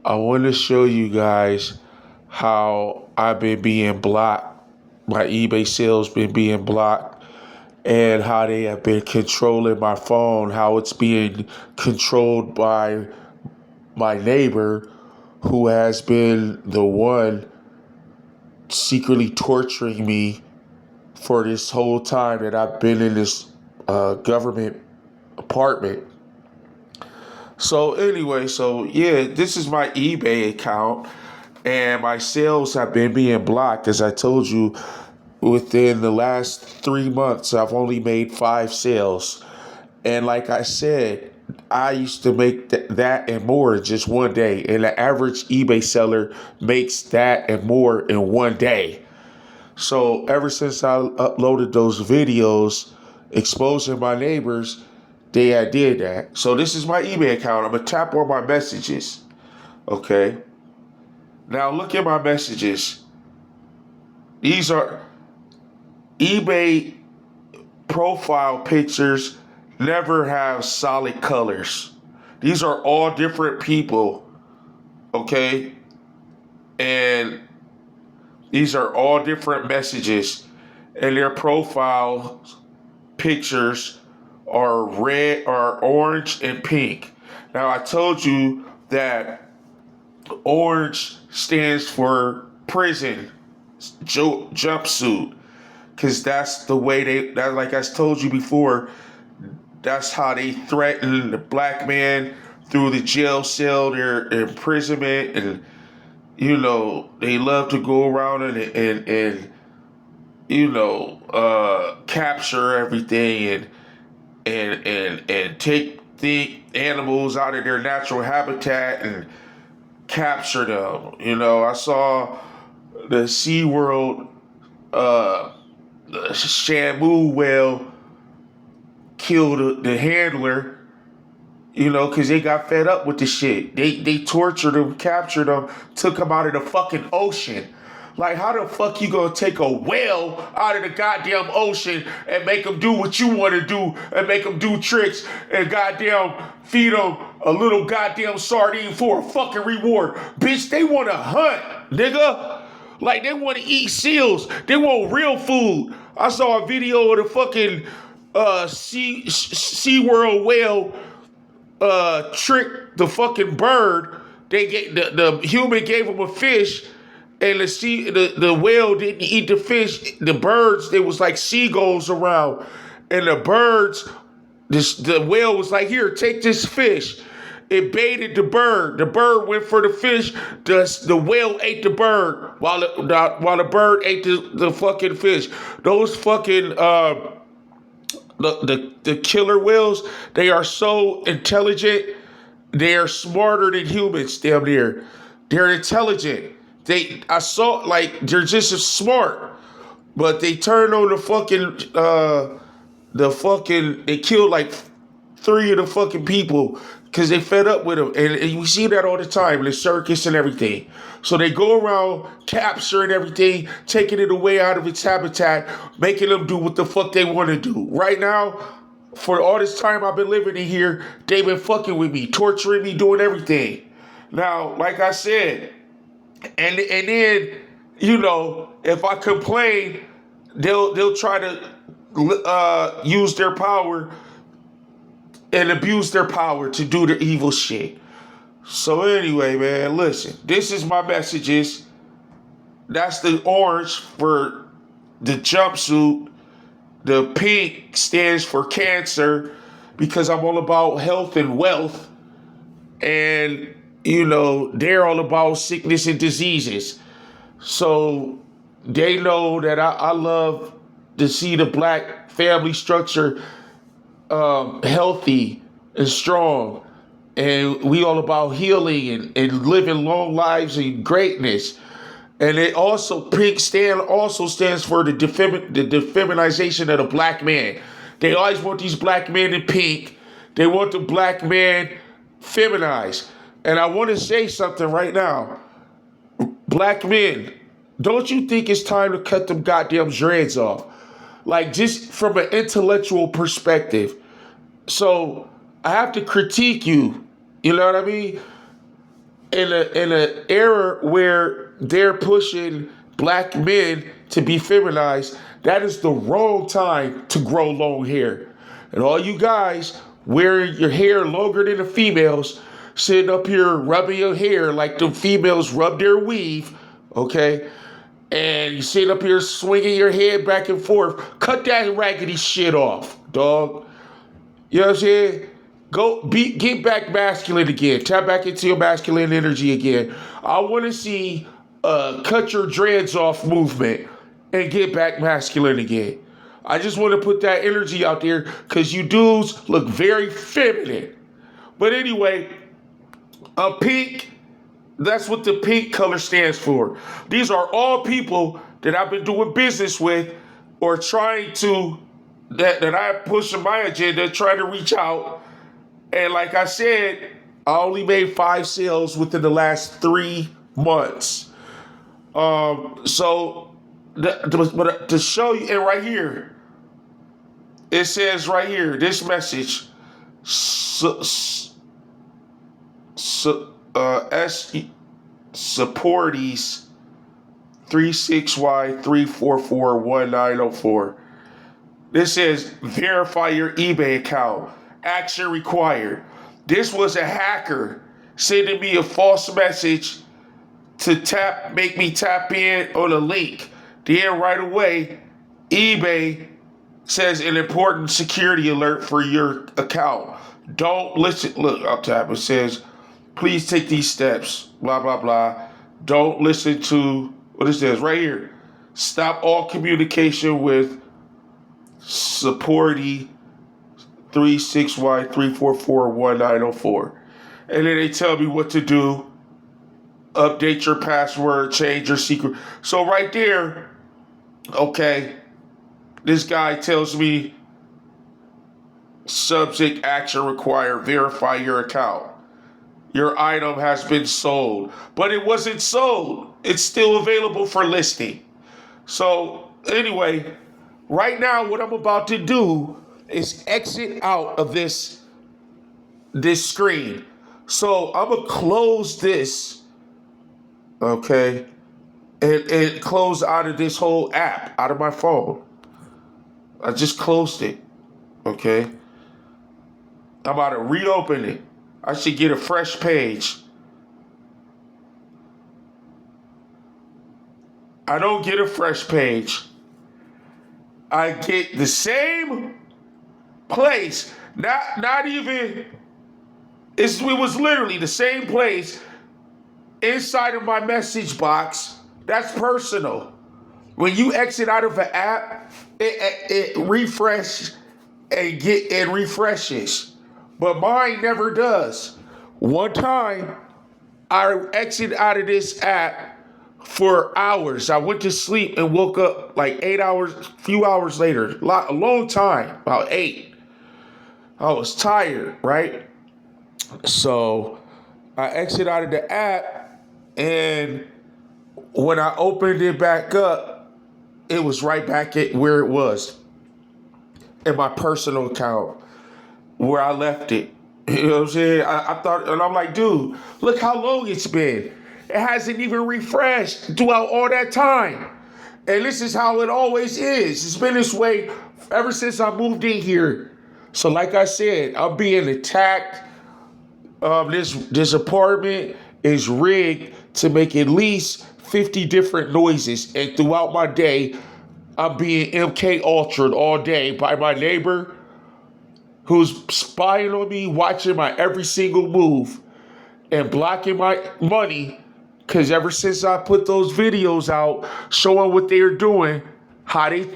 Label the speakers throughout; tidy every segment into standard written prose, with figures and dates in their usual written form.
Speaker 1: I want to show you guys how I've been being blocked. My eBay sales been being blocked, and how they have been controlling my phone, how it's being controlled by my neighbor, who has been the one secretly torturing me for this whole time that I've been in this government apartment. So anyway, so yeah, this is my eBay account, and my sales have been being blocked. As I told you, within the last 3 months, I've only made 5 sales. And like I said, I used to make that and more in just one day. And the average eBay seller makes that and more in one day. So ever since I uploaded those videos exposing my neighbors, they had did that. So this is my eBay account. I'm gonna tap on my messages. Okay. Now look at my messages. These are eBay profile pictures, never have solid colors. These are all different people. Okay. And these are all different messages. And their profile pictures are red or orange and pink. Now I told you that orange stands for prison jumpsuit, because that's the way that, like I told you before, that's how they threaten the black man through the jail cell, their imprisonment, and they love to go around and capture everything and take the animals out of their natural habitat and capture them. I saw the SeaWorld the Shamu whale kill the handler, because they got fed up with the shit. They tortured him, captured him, took him out of the fucking ocean. Like, how the fuck you gonna take a whale out of the goddamn ocean and make him do what you want to do and make him do tricks and goddamn feed him a little goddamn sardine for a fucking reward? Bitch, they want to hunt, nigga. Like, they want to eat seals. They want real food. I saw a video of the fucking SeaWorld whale trick the fucking bird. They get the human gave him a fish, and the whale didn't eat the fish. The birds, there was like seagulls around, and the birds, the whale was like, "Here, take this fish." It baited the bird. The bird went for the fish. The whale ate the bird while the bird ate the fucking fish. Those fucking the killer whales, they are so intelligent. They are smarter than humans, damn near. They're intelligent. I saw, like, they're just as smart. But they turned on they killed like 3 of the fucking people because they fed up with them. And we see that all the time in the circus and everything. So they go around capturing everything, taking it away out of its habitat, making them do what the fuck they want to do. Right now, for all this time I've been living in here, they've been fucking with me, torturing me, doing everything. Now, like I said, and then, if I complain, they'll try to use their power and abuse their power to do the evil shit. So anyway, man, listen. This is my messages. That's the orange for the jumpsuit. The pink stands for cancer, because I'm all about health and wealth. And, they're all about sickness and diseases. So they know that I love to see the black family structure healthy and strong. And we all about healing and living long lives and greatness. And it also, pink stands for the defeminization of the black man. They always want these black men in pink. They want the black man feminized. And I want to say something right now. Black men, don't you think it's time to cut them goddamn dreads off? Like, just from an intellectual perspective. So I have to critique you, You know what I mean? In an era where they're pushing black men to be feminized, that is the wrong time to grow long hair. And all you guys wearing your hair longer than the females, sitting up here rubbing your hair like the females rub their weave, okay? And you sit up here swinging your head back and forth. Cut that raggedy shit off, dog. You know what I'm saying? Get back masculine again. Tap back into your masculine energy again. I want to see cut your dreads off movement and get back masculine again. I just want to put that energy out there because you dudes look very feminine. But anyway, a pink, that's what the pink color stands for. These are all people that I've been doing business with or trying to, that I push in my agenda, trying to reach out. And like I said, I only made 5 sales within the last 3 months. So to show you, and right here, it says right here, this message, supportees 36Y3441904. This says verify your eBay account. Action required. This was a hacker sending me a false message to make me tap in on a link. Then right away, eBay says an important security alert for your account. Don't listen. Look up top. It says, please take these steps. Blah, blah, blah. Don't listen to what it says right here. Stop all communication with supportee 36Y3441904. And then they tell me what to do. Update your password, change your secret. So right there, okay, this guy tells me subject action required, verify your account. Your item has been sold. But it wasn't sold. It's still available for listing. So anyway, right now what I'm about to do is exit out of this screen. So I'm gonna close this, okay, and close out of this whole app, out of my phone. I just closed it, okay. I'm about to reopen it. I should get a fresh page. I don't get a fresh page. I get the same place, not even, it was literally the same place inside of my message box. That's personal. When you exit out of an app, it refreshes and refreshes, but mine never does. One time, I exit out of this app for hours. I went to sleep and woke up like 8 hours, few hours later, a long time, about 8. I was tired, right? So I exit out of the app, and when I opened it back up, it was right back at where it was in my personal account where I left it. You know what I'm saying? I thought, and I'm like, dude, look how long it's been. It hasn't even refreshed throughout all that time. And this is how it always is. It's been this way ever since I moved in here. So like I said, I'm being attacked. This apartment is rigged to make at least 50 different noises. And throughout my day, I'm being MK Ultra'd all day by my neighbor who's spying on me, watching my every single move, and blocking my money. Because ever since I put those videos out showing what they're doing, how they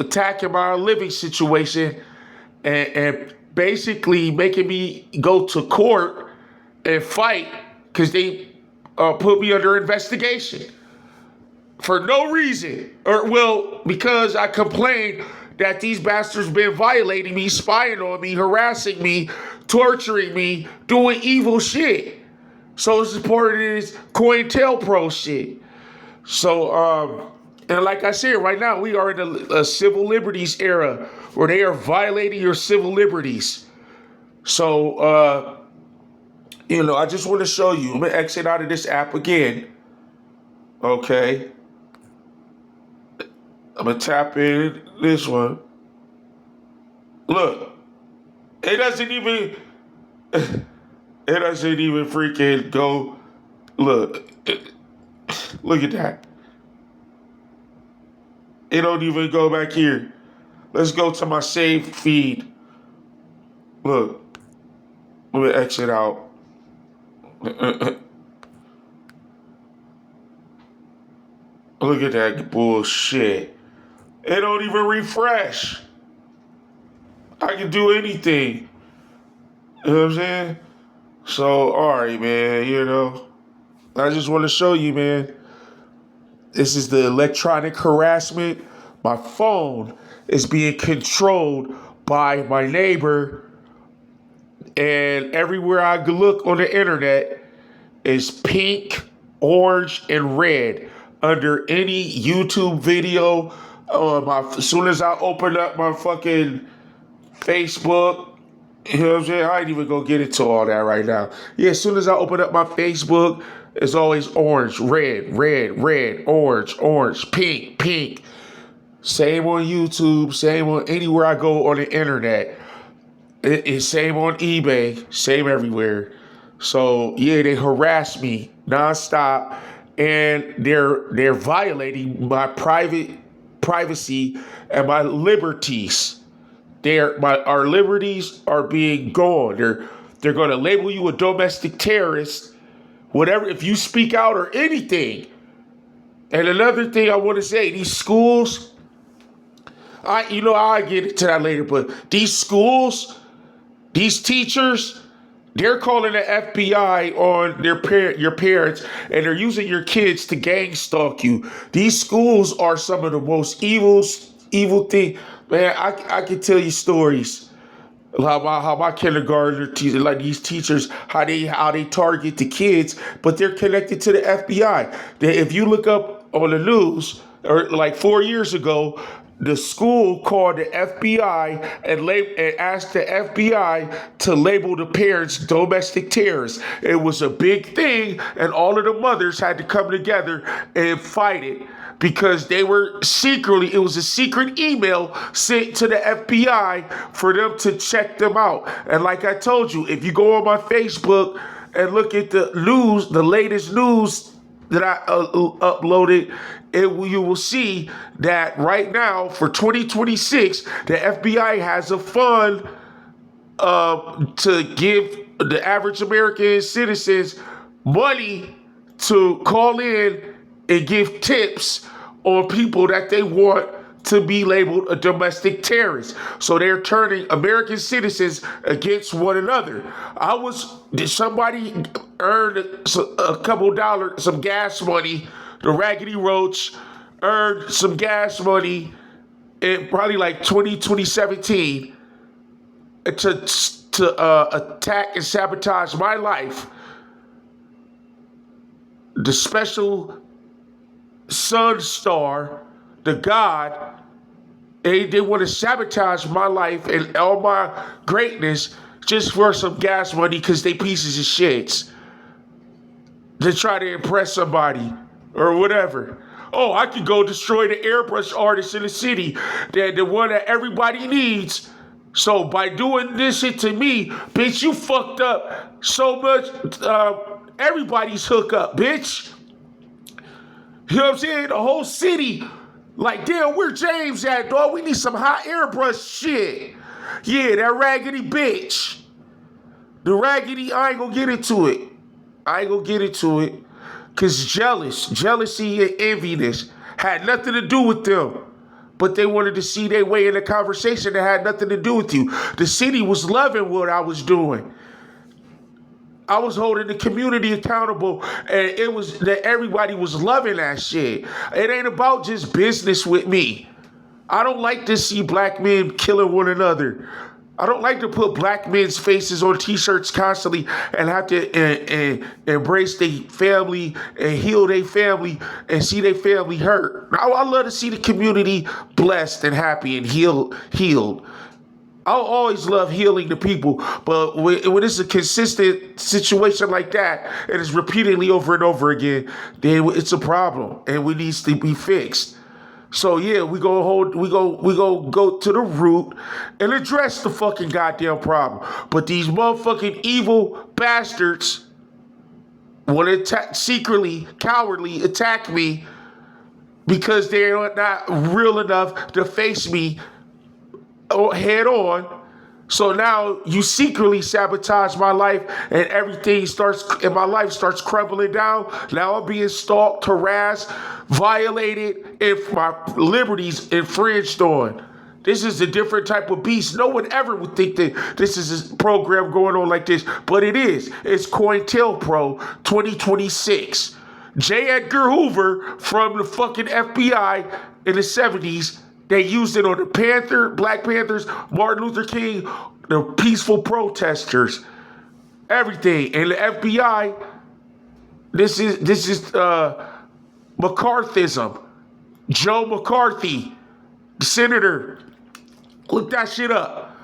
Speaker 1: attacking my living situation, and basically making me go to court and fight because they put me under investigation for no reason. Because I complained that these bastards been violating me, spying on me, harassing me, torturing me, doing evil shit. So it's part of this COINTELPRO shit. So, and like I said, right now we are in a civil liberties era where they are violating your civil liberties. So, I just want to show you. I'm going to exit out of this app again. Okay. I'm going to tap in this one. Look, it doesn't even, it doesn't even freaking go. Look, look at that. It don't even go back here. Let's go to my saved feed. Look, let me exit out. Look at that bullshit. It don't even refresh. I can do anything. You know what I'm saying? So, alright, man, I just want to show you, man. This is the electronic harassment. My phone is being controlled by my neighbor. And everywhere I look on the internet is pink, orange, and red under any YouTube video. As soon as I open up my fucking Facebook, you know what I'm saying? I ain't even gonna get into all that right now. Yeah, as soon as I open up my Facebook, it's always orange, red, red, red, orange, orange, pink, pink. Same on YouTube, same on anywhere I go on the internet. It's same on eBay, same everywhere. So yeah, they harass me nonstop, and they're violating my privacy and my liberties. Our liberties are being gone. They're going to label you a domestic terrorist, whatever, if you speak out or anything. And another thing I want to say, these schools, I'll get to that later, but these schools, these teachers, they're calling the FBI on your parents, and they're using your kids to gang stalk you. These schools are some of the most evil thing. Man, I can tell you stories how my kindergarten teacher, like these teachers, how they target the kids, but they're connected to the FBI. If you look up on the news, or like 4 years ago, the school called the FBI and asked the FBI to label the parents domestic terrorists. It was a big thing, and all of the mothers had to come together and fight it because it was a secret email sent to the FBI for them to check them out. And like I told you, if you go on my Facebook and look at the news, the latest news that I uploaded, you will see that right now for 2026, the FBI has a fund to give the average American citizens money to call in and give tips on people that they want to be labeled a domestic terrorist. So they're turning American citizens against one another. Did somebody earn a couple dollars, some gas money? The Raggedy Roach earned some gas money in probably like 2017 to attack and sabotage my life. The special sun star, the God, they want to sabotage my life and all my greatness just for some gas money because they pieces of shits to try to impress somebody or whatever. Oh, I could go destroy the airbrush artist in the city, the one that everybody needs. So by doing this shit to me, bitch, you fucked up so much. Everybody's hook up, bitch. You know what I'm saying? The whole city, like, damn, where James at, dog? We need some hot airbrush shit. Yeah, that raggedy bitch. The raggedy, I ain't gonna get into it. Because jealousy and enviness had nothing to do with them. But they wanted to see their way in the conversation that had nothing to do with you. The city was loving what I was doing. I was holding the community accountable, and it was that everybody was loving that shit. It ain't about just business with me. I don't like to see black men killing one another. I don't like to put black men's faces on t-shirts constantly and have to embrace their family and heal their family and see their family hurt. Now, I love to see the community blessed and happy and healed. I'll always love healing the people, but when it's a consistent situation like that, and it's repeatedly over and over again, then it's a problem, and it needs to be fixed. So yeah, we go to the root and address the fucking goddamn problem. But these motherfucking evil bastards want to secretly, cowardly attack me because they're not real enough to face me head on. So now you secretly sabotage my life, and everything and my life starts crumbling down. Now I'm being stalked, harassed, violated, and my liberties infringed on. This is a different type of beast. No one ever would think that this is a program going on like this, but it is. It's COINTELPRO 2026. J. Edgar Hoover from the fucking FBI in the 70s, they used it on the Black Panthers, Martin Luther King, the peaceful protesters, everything. And the FBI, this is McCarthyism. Joe McCarthy, senator, look that shit up.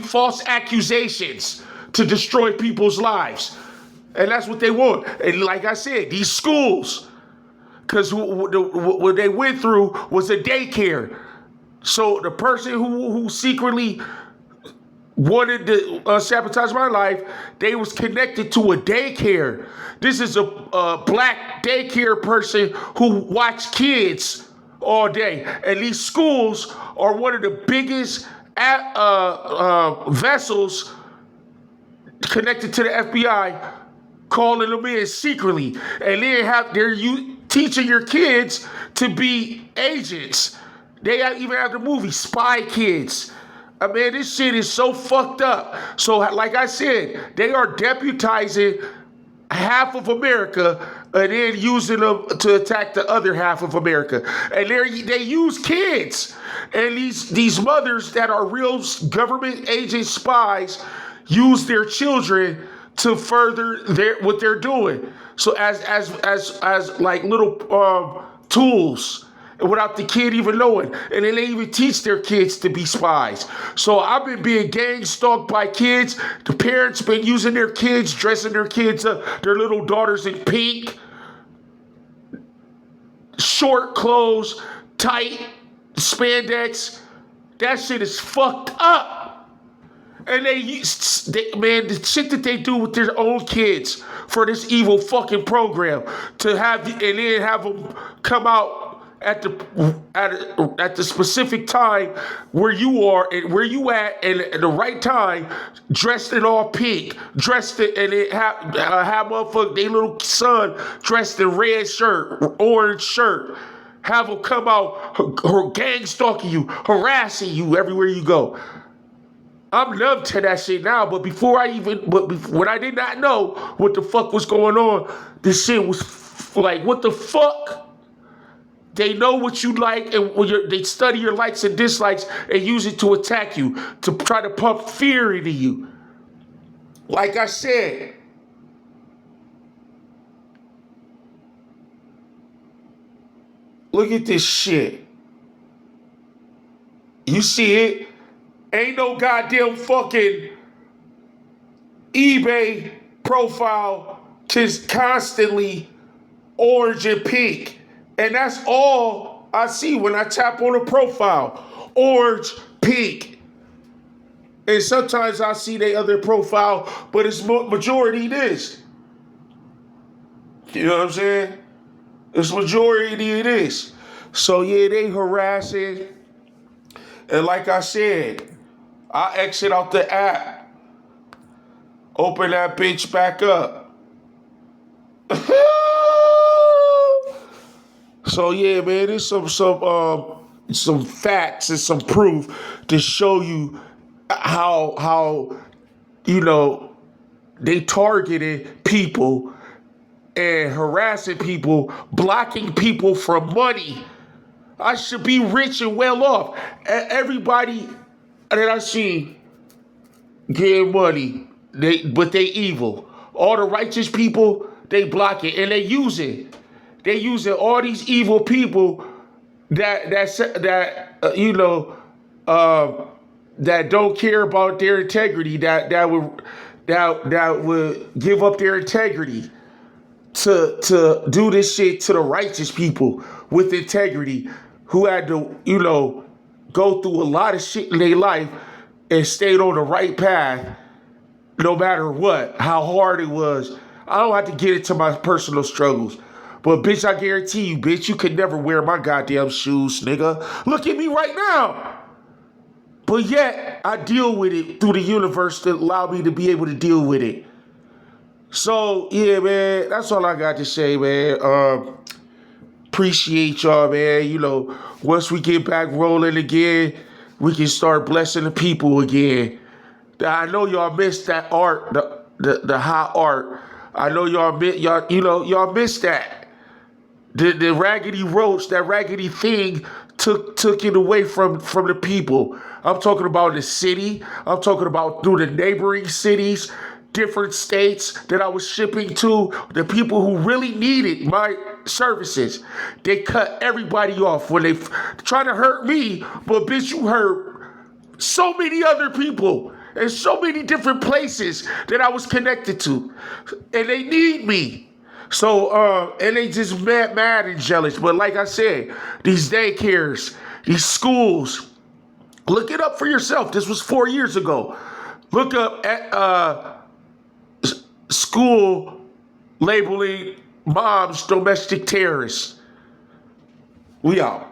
Speaker 1: False accusations to destroy people's lives. And that's what they want. And like I said, these schools, because what they went through was a daycare. So the person who secretly wanted to sabotage my life, they was connected to a daycare. This is a black daycare person who watched kids all day. And these schools are one of the biggest vessels connected to the FBI, calling them in secretly. And they're teaching your kids to be agents. They even have the movie Spy Kids. I mean, this shit is so fucked up. So like I said, they are deputizing half of America and then using them to attack the other half of America. And they use kids. And these mothers that are real government agent spies use their children to further what they're doing. So as like little tools, without the kid even knowing. And then they even teach their kids to be spies. So I've been being gang stalked by kids. The parents been using their kids, dressing their kids up, their little daughters in pink, short clothes, tight spandex. That shit is fucked up. And man, the shit that they do with their own kids for this evil fucking program, and then have them come out at the specific time where you are and where you at, and at the right time, dressed in all pink, and they have motherfucker, their little son dressed in red shirt, orange shirt, have them come out, gang stalking you, harassing you everywhere you go. I'm numb to that shit now, but when I did not know what the fuck was going on, this shit was like, what the fuck? They know what you like, and they study your likes and dislikes and use it to attack you, to try to pump fear into you. Like I said, look at this shit. You see it? Ain't no goddamn fucking eBay profile, just constantly orange and pink. And that's all I see when I tap on a profile. Orange, pink. And sometimes I see the other profile, but it's majority this. You know what I'm saying? It's majority of this. So yeah, they harassing. And like I said, I exit out the app. Open that bitch back up. So yeah, man, there's some facts and some proof to show you how they targeted people and harassing people, blocking people from money. I should be rich and well off. Everybody that I see getting money, but they evil. All the righteous people, they block it and they use it. They using all these evil people uh, that don't care about their integrity, that would give up their integrity to do this shit to the righteous people with integrity who had to, go through a lot of shit in their life and stayed on the right path no matter what, how hard it was. I don't have to get into my personal struggles. But bitch, I guarantee you, bitch, you could never wear my goddamn shoes, nigga. Look at me right now. But yet, I deal with it through the universe that allowed me to be able to deal with it. So, yeah, man, that's all I got to say, man. Appreciate y'all, man. Once we get back rolling again, we can start blessing the people again. I know y'all missed that art, the high art. I know y'all missed that. The raggedy roach, that raggedy thing took it away from the people. I'm talking about the city. I'm talking about through the neighboring cities, different states that I was shipping to, the people who really needed my services. They cut everybody off when they trying to hurt me, but bitch, you hurt so many other people in so many different places that I was connected to, and they need me. So, and they just mad and jealous. But like I said, these daycares, these schools, look it up for yourself. This was 4 years ago. Look up at school labeling moms domestic terrorists. We out.